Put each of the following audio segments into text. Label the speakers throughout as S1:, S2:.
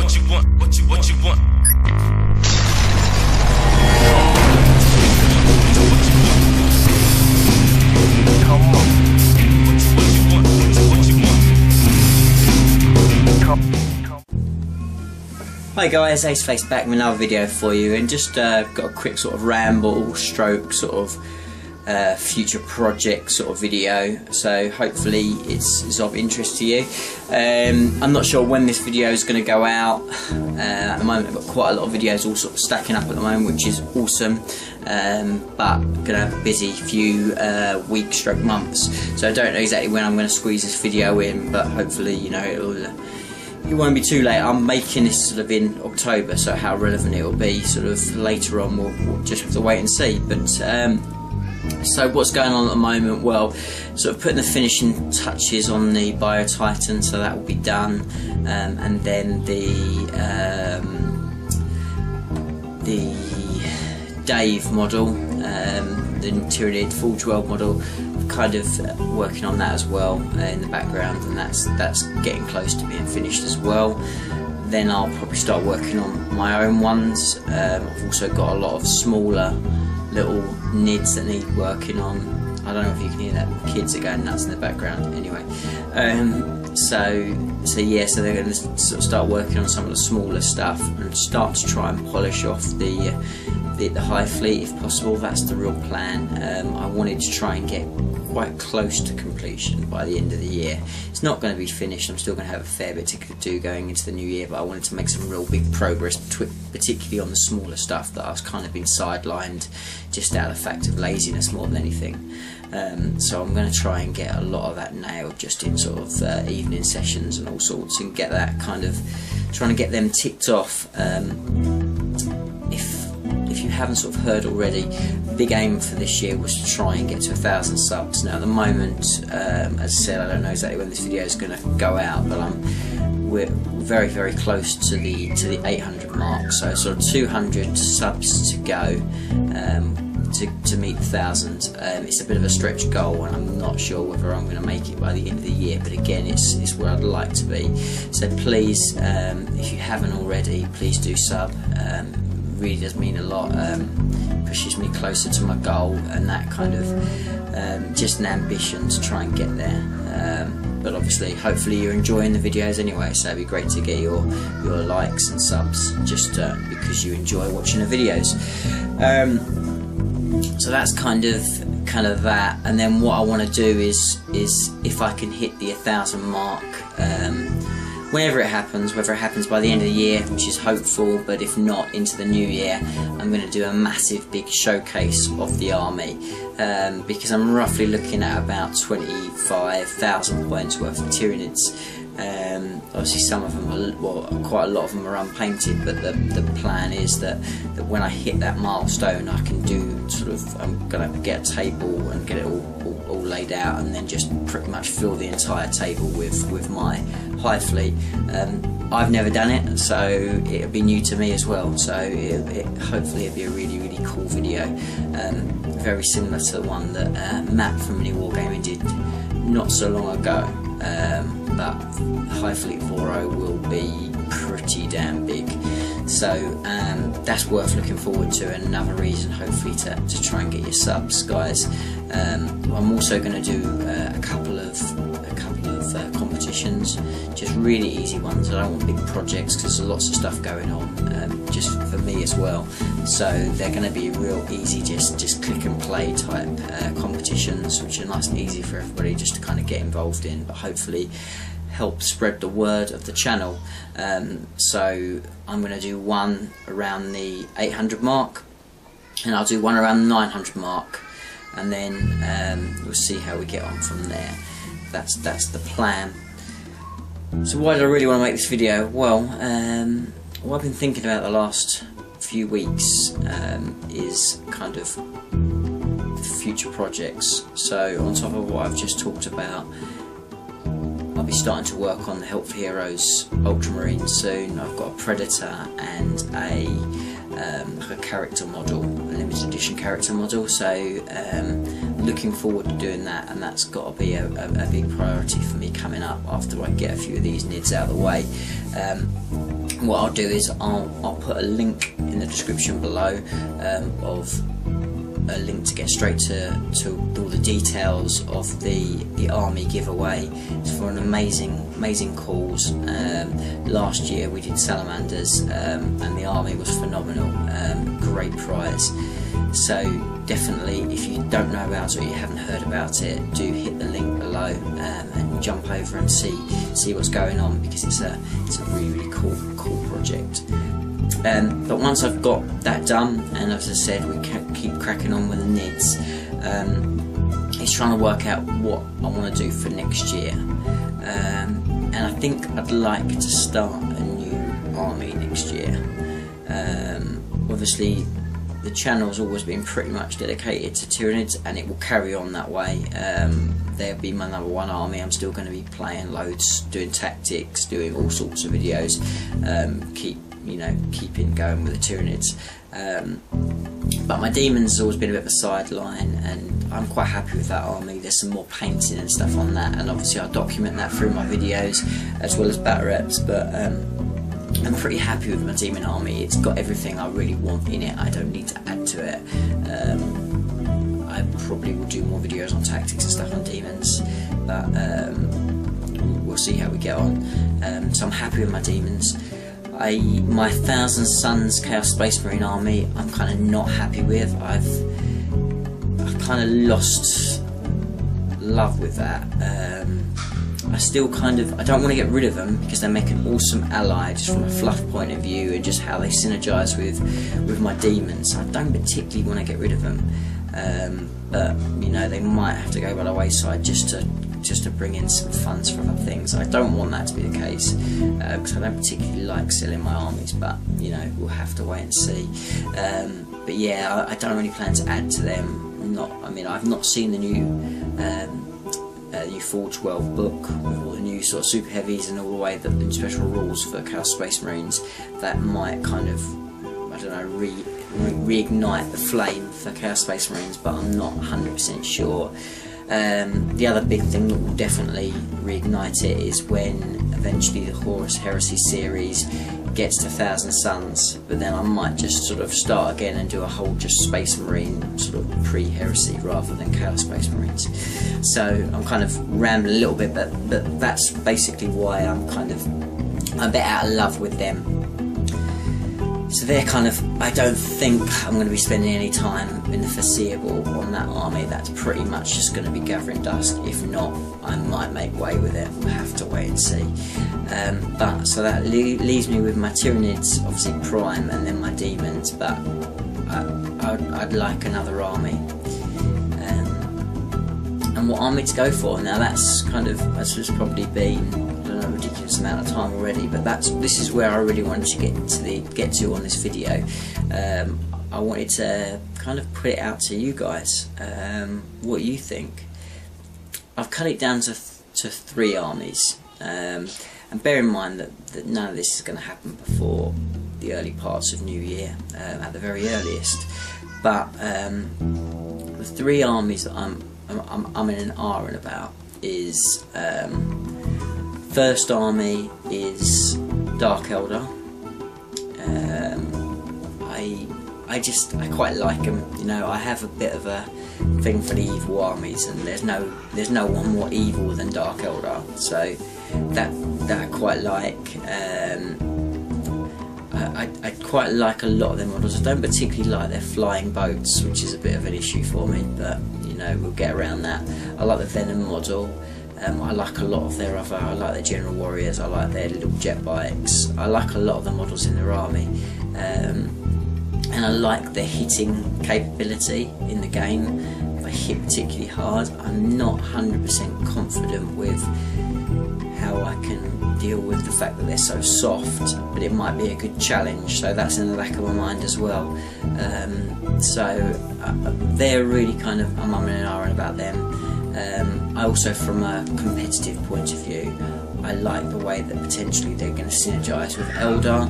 S1: what you want, what you want. Come on. What you want, what you want.
S2: Hi guys, Aceface back with another video for you, and just got a quick sort of ramble stroke sort of future project sort of video, so hopefully it's of interest to you. I'm not sure when this video is going to go out. At the moment I've got quite a lot of videos all sort of stacking up at the moment, which is awesome, but going to have a busy few weeks stroke months, so I don't know exactly when I'm going to squeeze this video in, but hopefully, you know, it won't be too late. I'm making this sort of in October, so how relevant it will be sort of later on we'll just have to wait and see. But so what's going on at the moment? Well, sort of putting the finishing touches on the Bio Titan, so that will be done, and then the Dave model, the Tyranid Forge World model, kind of working on that as well in the background, and that's getting close to being finished as well. Then I'll probably start working on my own ones. I've also got a lot of smaller little nids that need working on. I don't know if you can hear that, kids are going nuts in the background anyway. So yeah, so they're going to sort of start working on some of the smaller stuff and start to try and polish off the high fleet if possible. That's the real plan. I wanted to try and get quite close to completion by the end of the year. It's not going to be finished, I'm still going to have a fair bit to do going into the new year, but I wanted to make some real big progress, particularly on the smaller stuff that I've kind of been sidelined just out of the fact of laziness more than anything. So I'm going to try and get a lot of that nailed just in sort of evening sessions and all sorts, and get that kind of, trying to get them ticked off. If you haven't sort of heard already, the big aim for this year was to try and get to 1,000 subs. Now at the moment, as I said, I don't know exactly when this video is going to go out, but we're very, very close to the 800 mark, so sort of 200 subs to go to meet 1,000. It's a bit of a stretch goal, and I'm not sure whether I'm going to make it by the end of the year, but again, it's where I'd like to be. So please, if you haven't already, please do sub. Really does mean a lot, pushes me closer to my goal, and that kind of just an ambition to try and get there. But obviously, hopefully you're enjoying the videos anyway, so it'd be great to get your likes and subs just because you enjoy watching the videos. So that's kind of that, and then what I want to do is if I can hit the 1,000 mark, whenever it happens, whether it happens by the end of the year, which is hopeful, but if not, into the new year, I'm going to do a massive big showcase of the army, because I'm roughly looking at about 25,000 points worth of Tyranids. Obviously some of them are, well, quite a lot of them are unpainted, but the plan is that when I hit that milestone, I can do sort of, I'm going to get a table and get it all laid out, and then just pretty much fill the entire table with my high fleet. I've never done it, so it'll be new to me as well, so hopefully it'll be a really, really cool video, very similar to the one that Matt from Mini Wargaming did not so long ago. But High Fleet 4.0 will be pretty damn big, so that's worth looking forward to, and another reason hopefully to try and get your subs, guys. I'm also going to do a couple of competitions, just really easy ones. I don't want big projects because there's lots of stuff going on, just for me as well, so they're going to be real easy, just click and play type competitions, which are nice and easy for everybody just to kind of get involved in, but hopefully help spread the word of the channel. So I'm going to do one around the 800 mark, and I'll do one around the 900 mark, and then we'll see how we get on from there. That's the plan. So why do I really want to make this video? Well, what I've been thinking about the last few weeks is kind of future projects. So on top of what I've just talked about, I'll be starting to work on the Help for Heroes Ultramarine soon. I've got a Predator and a character model, a limited edition character model, so looking forward to doing that, and that's got to be a big priority for me coming up after I get a few of these nids out of the way. what I'll do is I'll put a link in the description below of a link to get straight to all the details of the army giveaway. It's for an amazing cause. Last year we did salamanders, and the army was phenomenal. Great prize. So definitely, if you don't know about it or you haven't heard about it, do hit the link below and jump over and see what's going on, because it's a really cool project. But once I've got that done, and as I said, we can keep cracking on with the NIDS, it's trying to work out what I want to do for next year. And I think I'd like to start a new army next year. Obviously, the channel has always been pretty much dedicated to Tyranids, and it will carry on that way. There'll be my number one army. I'm still going to be playing loads, doing tactics, doing all sorts of videos, keeping going with the Tyranids. But my demons has always been a bit of a sideline, and I'm quite happy with that army. There's some more painting and stuff on that, and obviously I'll document that through my videos as well as battle reps. But I'm pretty happy with my demon army. It's got everything I really want in it. I don't need to add to it. I probably will do more videos on tactics and stuff on demons, but we'll see how we get on. So I'm happy with my demons. My 1,000 Suns Chaos Space Marine army, I'm kind of not happy with. I've kind of lost love with that. I still I don't want to get rid of them, because they make an awesome ally just from a fluff point of view, and just how they synergise with my demons. I don't particularly want to get rid of them, but they might have to go by the wayside just to bring in some funds for other things. I don't want that to be the case, because I don't particularly like selling my armies, but we'll have to wait and see. But yeah, I don't really plan to add to them. I've not seen the new Forge World book with all the new sort of super heavies and all the way that the special rules for Chaos Space Marines. That might kind of, I don't know, reignite the flame for Chaos Space Marines, but I'm not 100% sure. The other big thing that will definitely reignite it is when eventually the Horus Heresy series gets to 1,000 Suns, but then I might just sort of start again and do a whole just Space Marine sort of pre-Heresy rather than Chaos Space Marines. So I'm kind of rambling a little bit, but that's basically why I'm a bit out of love with them. So they're I don't think I'm going to be spending any time in the foreseeable on that army. That's pretty much just going to be gathering dust. If not, I might make way with it. We'll have to wait and see. So that leaves me with my Tyranids, obviously Prime, and then my demons. But I'd like another army. And what army to go for? Now that's just probably been a ridiculous amount of time already, but this is where I really wanted to get to on this video. I wanted to put it out to you guys, what you think. I've cut it down to 3 armies, and bear in mind that none of this is going to happen before the early parts of New Year, at the very earliest. But the 3 armies that I'm in an R and about is, first army is Dark Elder. I quite like them. I have a bit of a thing for the evil armies, and there's no one more evil than Dark Elder. So that I quite like. I quite like a lot of their models. I don't particularly like their flying boats, which is a bit of an issue for me, but we'll get around that. I like the Venom model. I like a lot of their I like their General Warriors, I like their little jet bikes, I like a lot of the models in their army, and I like their hitting capability in the game. If I hit particularly hard, I'm not 100% confident with how I can deal with the fact that they're so soft, but it might be a good challenge, so that's in the back of my mind as well. They're really I'm in an iron about them. I also, from a competitive point of view, I like the way that potentially they're going to synergise with Eldar,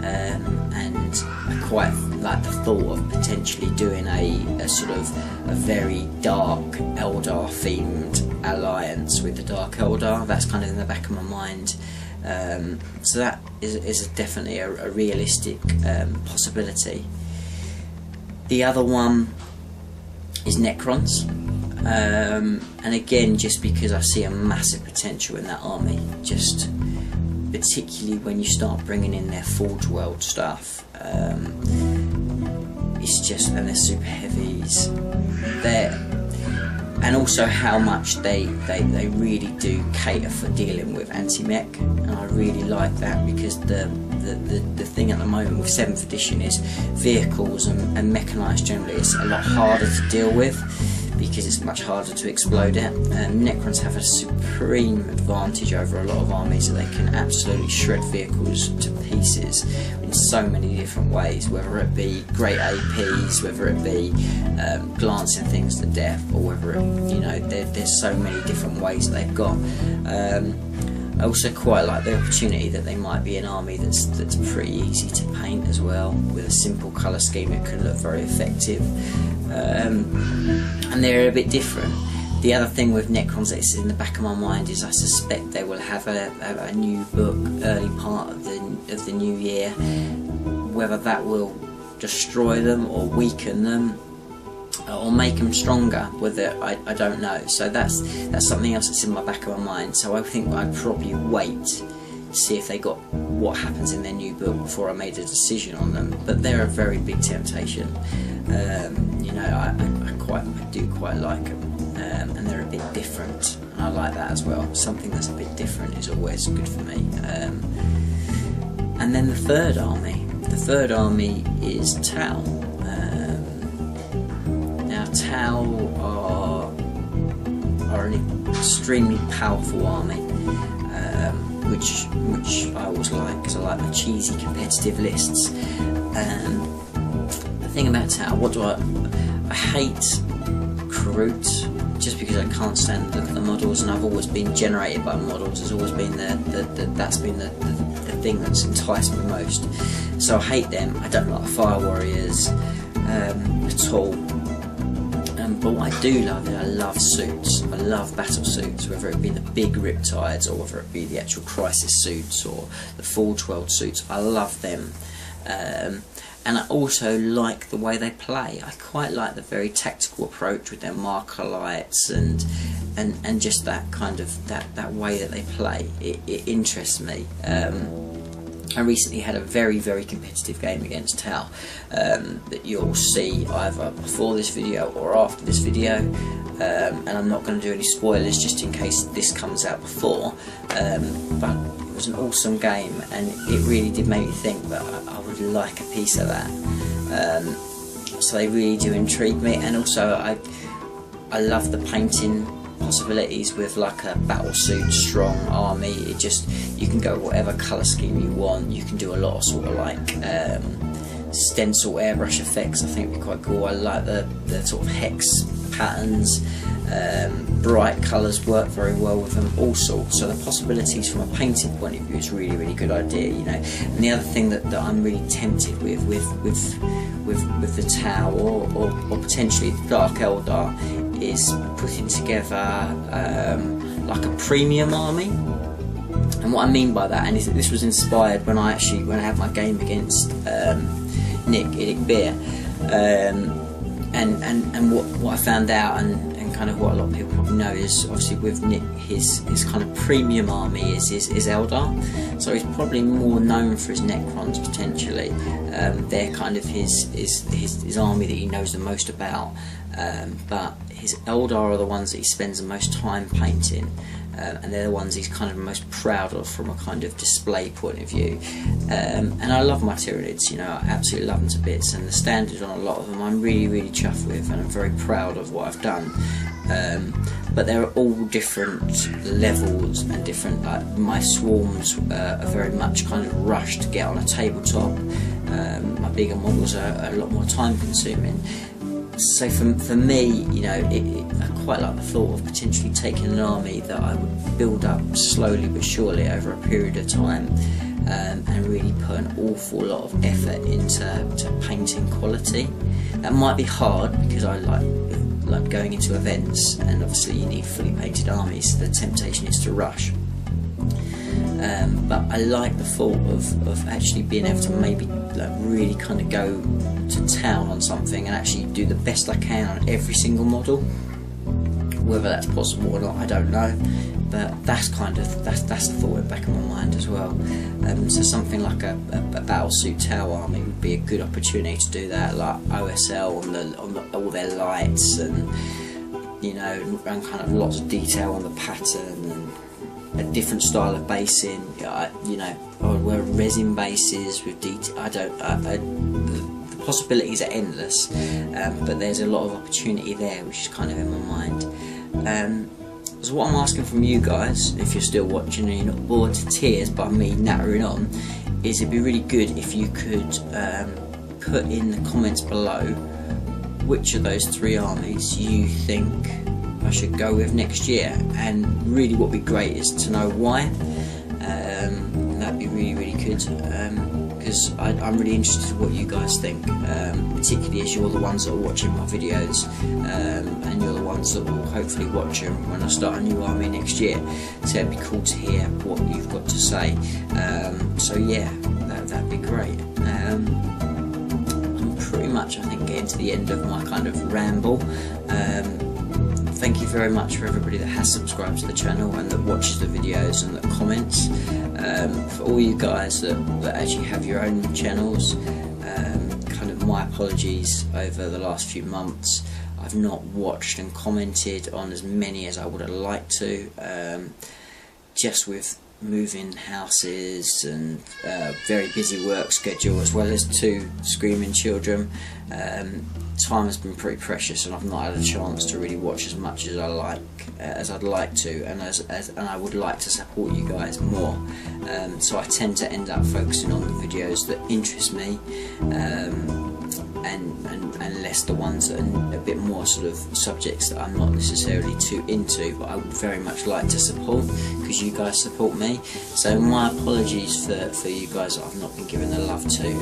S2: and I quite like the thought of potentially doing a sort of a very dark Eldar themed alliance with the Dark Eldar. That's in the back of my mind. So that is definitely a realistic possibility. The other one is Necrons, and again, just because I see a massive potential in that army, just particularly when you start bringing in their Forge World stuff. It's just, and they're super heavies, and also how much they really do cater for dealing with anti-mech, and I really like that, because the thing at the moment with 7th edition is vehicles and mechanised generally is a lot harder to deal with, because it's much harder to explode it. Necrons have a supreme advantage over a lot of armies, that they can absolutely shred vehicles to pieces in so many different ways, whether it be great APs, whether it be glancing things to death, or whether it, you know, there's so many different ways they've got. I also quite like the opportunity that they might be an army that's pretty easy to paint as well. With a simple colour scheme, it can look very effective, and they're a bit different. The other thing with Necrons that's in the back of my mind is I suspect they will have a new book early part of the new year. Whether that will destroy them or weaken them or make them stronger, whether I don't know. So that's something else that's in my back of my mind. So I think I'd probably wait to see if they got what happens in their new book before I made a decision on them. But they're a very big temptation. You know, I do quite like them, and they're a bit different, and I like that as well. Something that's a bit different is always good for me. And then the third army is Tau. Now Tau are an extremely powerful army, which I always like, because I like my cheesy competitive lists. The thing about Tau, I hate Karut, just because I can't stand the models, and I've always been generated by models. It's always been that's been the thing that's enticed me most. So I hate them. I don't like Fire Warriors at all. But what I do love is I love suits. I love battle suits, whether it be the big Riptides, or whether it be the actual Crisis suits or the Forge World suits. I love them. And I also like the way they play. I quite like the very tactical approach with their marker lights and just that kind of that way that they play. It interests me. I recently had a very competitive game against Tau that you'll see either before this video or after this video, and I'm not going to do any spoilers just in case this comes out before, but it was an awesome game, and it really did make me think that I would like a piece of that. So they really do intrigue me, and also I love the painting possibilities with like a battlesuit strong army. It just, you can go whatever colour scheme you want. You can do a lot of sort of like stencil airbrush effects. I think would be quite cool. I like the sort of hex patterns. Bright colours work very well with them, all sorts. So the possibilities from a painting point of view is really good idea, you know. And the other thing that I'm really tempted with the Tau or potentially the Dark Eldar is putting together like a premium army. And what I mean by that, and this was inspired when I had my game against Nick Beer, and what I found out, and kind of what a lot of people probably know, is obviously with Nick, his kind of premium army is Eldar. So he's probably more known for his Necrons potentially. They're kind of his army that he knows the most about. But his Eldar are the ones that he spends the most time painting, and they're the ones he's kind of most proud of from a kind of display point of view. And I love my Tyranids, you know, I absolutely love them to bits, and the standard on a lot of them I'm really chuffed with, and I'm very proud of what I've done. But they're all different levels and different, like my swarms are very much kind of rushed to get on a tabletop. My bigger models are a lot more time consuming. So for me, you know, I quite like the thought of potentially taking an army that I would build up slowly but surely over a period of time, and really put an awful lot of effort into painting quality. That might be hard because I like going into events, and obviously you need fully painted armies, so the temptation is to rush. but I like the thought of actually being able to maybe like really kind of go to town on something and actually do the best I can on every single model. Whether that's possible or not, I don't know, but that's the thought in the back of my mind as well. So something like a battlesuit tower army would be a good opportunity to do that, like OSL on all their lights, and you know, and kind of lots of detail on the pattern and a different style of basing. You know, or wear resin bases with detail. The possibilities are endless, but there's a lot of opportunity there, which is kind of in my mind. So what I'm asking from you guys, if you're still watching and you're not bored to tears by me nattering on, is it'd be really good if you could put in the comments below which of those 3 armies you think I should go with next year, and really what would be great is to know why. That'd be really good, because I'm really interested in what you guys think, particularly as you're the ones that are watching my videos, and you're the ones that will hopefully watch them when I start a new army next year. So it'd be cool to hear what you've got to say. So yeah, that'd be great. I'm pretty much, I think, getting to the end of my kind of ramble. Thank you very much for everybody that has subscribed to the channel and that watches the videos and that comments. For all you guys that actually have your own channels, kind of my apologies over the last few months. I've not watched and commented on as many as I would have liked to, just with moving houses and very busy work schedule, as well as 2 screaming children. Time has been pretty precious, and I've not had a chance to really watch as much as I'd like to, and and I would like to support you guys more. So I tend to end up focusing on the videos that interest me, and less the ones that are a bit more sort of subjects that I'm not necessarily too into, but I would very much like to support, because you guys support me. So my apologies for you guys that I've not been given the love to.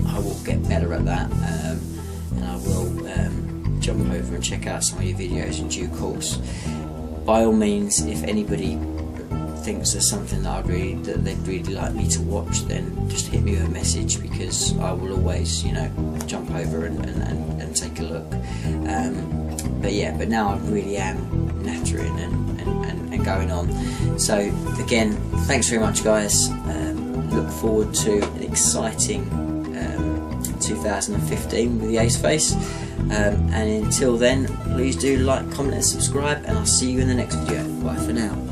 S2: I will get better at that, and I will jump over and check out some of your videos in due course. By all means, if anybody thinks there's something that they'd really like me to watch, then just hit me with a message, because I will always, you know, jump over and take a look. But yeah, but now I really am nattering and going on. So again, thanks very much, guys. Look forward to an exciting 2015 with the Aceface, and until then, please do like, comment and subscribe, and I'll see you in the next video. Bye for now.